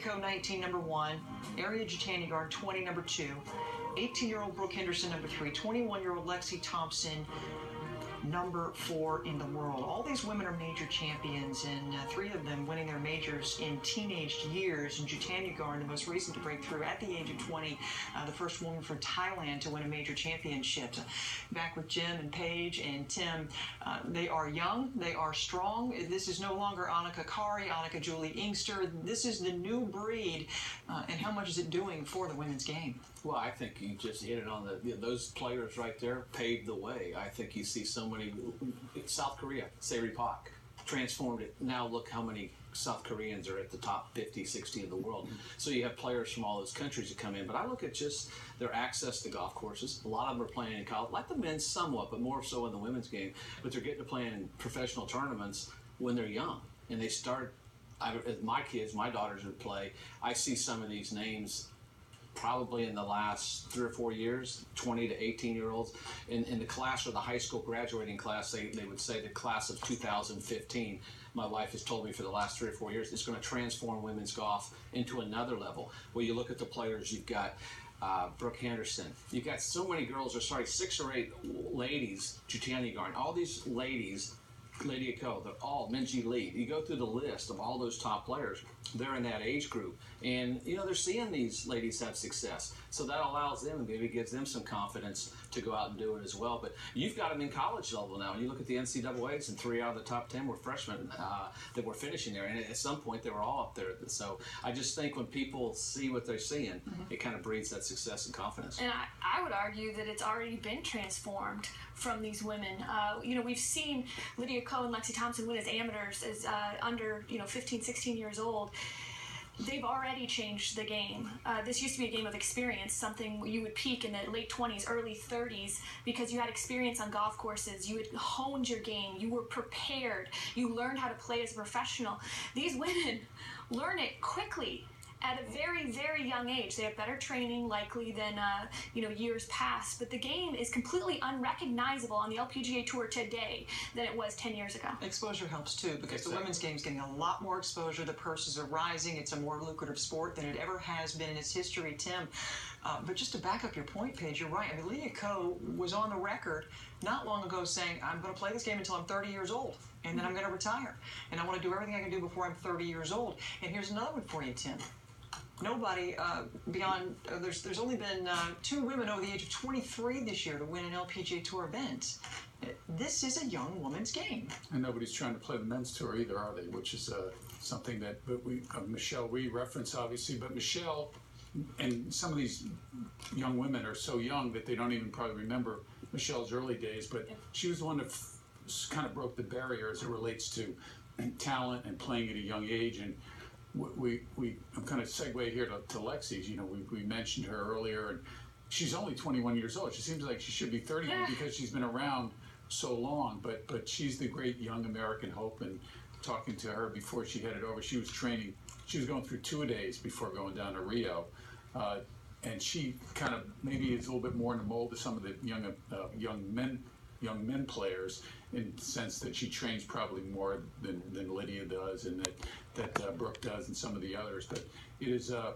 Co 19, number 1, Area Jitani Guard 20, number 2, 18-year-old Brooke Henderson, number 3, 21-year-old Lexi Thompson, number 4 in the world. All these women are major champions, and 3 of them winning their majors in teenage years. And Jitani Guard, the most recent to break through at the age of 20, the first woman from Thailand to win a major championship. Back with Jim and Paige and Tim. They are young, they are strong. This is no longer Annika Kari, Annika Julie Inkster. This is the new breed. And how much is it doing for the women's game? Well, I think you just hit it on those players right there paved the way. I think you see so many. South Korea, Saeri Pak, transformed it. Now look how many South Koreans are at the top 50, 60 in the world. So you have players from all those countries that come in. But I look at just their access to golf courses. A lot of them are playing in college, like the men's somewhat, but more so in the women's game. But they're getting to play in professional tournaments when they're young. And they start, my kids, my daughters would play. I see some of these names probably in the last 3 or 4 years, 20 to 18-year-olds. In the class or the high school graduating class, they would say the class of 2015. My wife has told me for the last 3 or 4 years, it's going to transform women's golf into another level. Well, you look at the players, you've got Brooke Henderson. You've got so many girls, 6 or 8 ladies, Jitani Guard, all these ladies, Lydia Ko, they're all Minji Lee. You go through the list of all those top players, they're in that age group. And, they're seeing these ladies have success. So that allows them and maybe gives them some confidence to go out and do it as well. But you've got them in college level now. And you look at the NCAAs, and 3 out of the top 10 were freshmen that were finishing there. And at some point, they were all up there. So I just think when people see what they're seeing, it kind of breeds that success and confidence. And I would argue that it's already been transformed from these women. We've seen Lydia Ko and Lexi Thompson win as amateurs as under 15, 16 years old. They've already changed the game. This used to be a game of experience, something you would peak in the late 20s, early 30s, because you had experience on golf courses. You had honed your game. You were prepared. You learned how to play as a professional. These women learn it quickly at a very, very young age. They have better training likely than years past, but the game is completely unrecognizable on the LPGA Tour today than it was 10 years ago. Exposure helps too, because the women's game is getting a lot more exposure. The purses are rising. It's a more lucrative sport than it ever has been in its history, Tim. But just to back up your point, Paige, you're right. I mean, Lydia Ko was on the record not long ago saying, I'm going to play this game until I'm 30 years old, and then I'm going to retire. And I want to do everything I can do before I'm 30 years old. And here's another one for you, Tim. Nobody beyond, there's only been 2 women over the age of 23 this year to win an LPGA Tour event. This is a young woman's game. And nobody's trying to play the men's tour either, are they? Which is something that Michelle we reference, obviously, but Michelle and some of these young women are so young that they don't even probably remember Michelle's early days, but she was the one that kind of broke the barrier as it relates to talent and playing at a young age. And I'm kind of segue here to Lexi's. We mentioned her earlier, and she's only 21 years old. She seems like she should be 31 because she's been around so long, but she's the great young American hope. And talking to her before she headed over, she was training. She was going through 2-a-days before going down to Rio, and she kind of maybe is a little bit more in the mold of some of the young men players, in the sense that she trains probably more than Lydia does, and that Brooke does, and some of the others. But it is a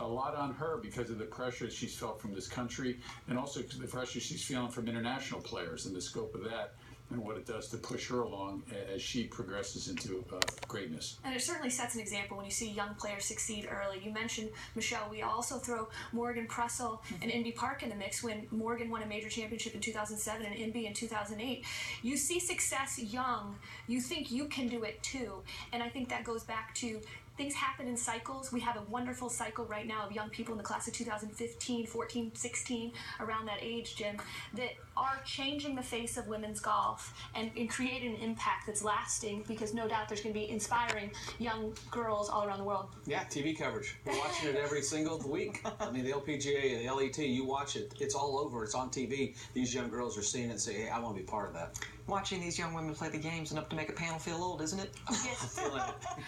lot on her because of the pressure she's felt from this country, and also the pressure she's feeling from international players and the scope of that, and what it does to push her along as she progresses into greatness. And it certainly sets an example when you see young players succeed early. You mentioned Michelle. We also throw Morgan Pressel and Inbee Park in the mix when Morgan won a major championship in 2007 and Inbee in 2008. You see success young. You think you can do it too. And I think that goes back to things happen in cycles. We have a wonderful cycle right now of young people in the class of 2015, 14, 16, around that age, Jim, that are changing the face of women's golf and creating an impact that's lasting, because no doubt there's going to be inspiring young girls all around the world. Yeah, TV coverage. We're watching it every single week. I mean, the LPGA, the LET, you watch it. It's all over. It's on TV. These young girls are seeing it and say, hey, I want to be part of that. Watching these young women play the game's enough to make a panel feel old, isn't it? Yes.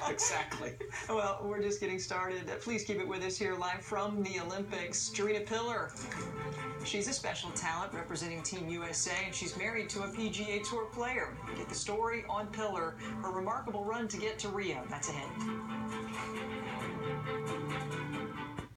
Exactly. Well, we're just getting started. Please keep it with us here live from the Olympics. Jarena Piller. She's a special talent representing Team USA, and she's married to a PGA Tour player. Get the story on Piller, her remarkable run to get to Rio. That's ahead.